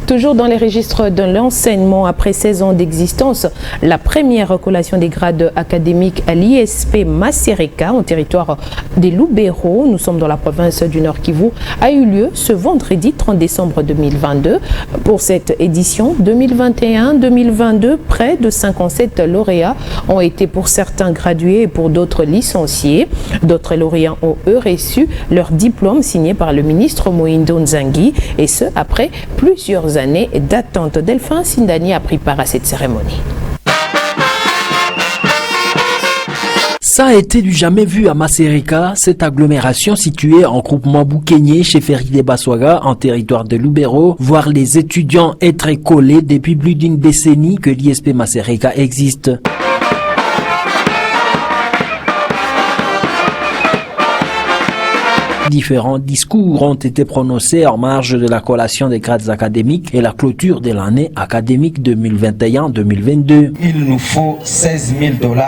Toujours dans les registres de l'enseignement, après 16 ans d'existence, la première collation des grades académiques à l'ISP Masereka, en territoire des Lubero, nous sommes dans la province du Nord Kivu, a eu lieu ce vendredi 30 décembre 2022. Pour cette édition 2021-2022, près de 57 lauréats ont été pour certains gradués et pour d'autres licenciés. D'autres lauréats ont eux reçu leur diplôme signé par le ministre Moïndo Nzangi, et ce après plusieurs années d'attente. Delphin Sindani a pris part à cette cérémonie. Ça a été du jamais vu à Masereka, cette agglomération située en groupement Boukenye chez Feride Baswaga en territoire de Lubero, voir les étudiants être collés depuis plus d'une décennie que l'ISP Masereka existe. Différents discours ont été prononcés en marge de la collation des grades académiques et la clôture de l'année académique 2021-2022. Il nous faut 16 000 $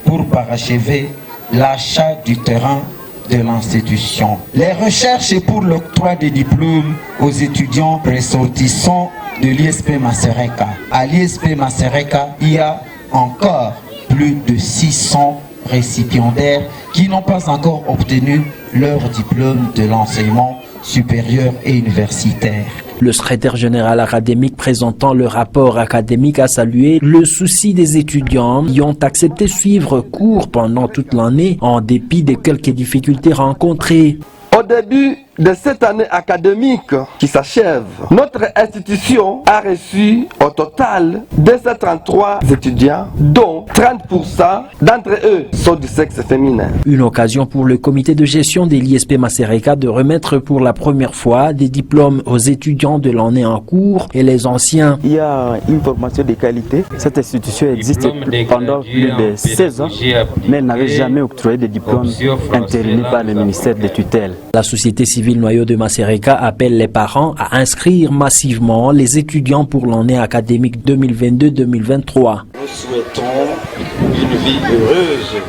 pour parachever l'achat du terrain de l'institution. Les recherches pour l'octroi des diplômes aux étudiants ressortissants de l'ISP Masereka. À l'ISP Masereka, il y a encore plus de 600 récipiendaires qui n'ont pas encore obtenu leur diplôme de l'enseignement supérieur et universitaire. Le secrétaire général académique présentant le rapport académique a salué le souci des étudiants qui ont accepté suivre cours pendant toute l'année en dépit de quelques difficultés rencontrées. Au début de cette année académique qui s'achève, notre institution a reçu au total 233 étudiants, dont 30% d'entre eux sont du sexe féminin. Une occasion pour le comité de gestion de l'ISP Masereka de remettre pour la première fois des diplômes aux étudiants de l'année en cours et les anciens. Il y a une formation de qualité. Cette institution existe pendant plus de 16 ans, mais elle n'avait jamais octroyé de diplômes intérimés par le ministère de tutelle. La société civile Noyau de Masereka appelle les parents à inscrire massivement les étudiants pour l'année académique 2022-2023. Nous souhaitons une vie heureuse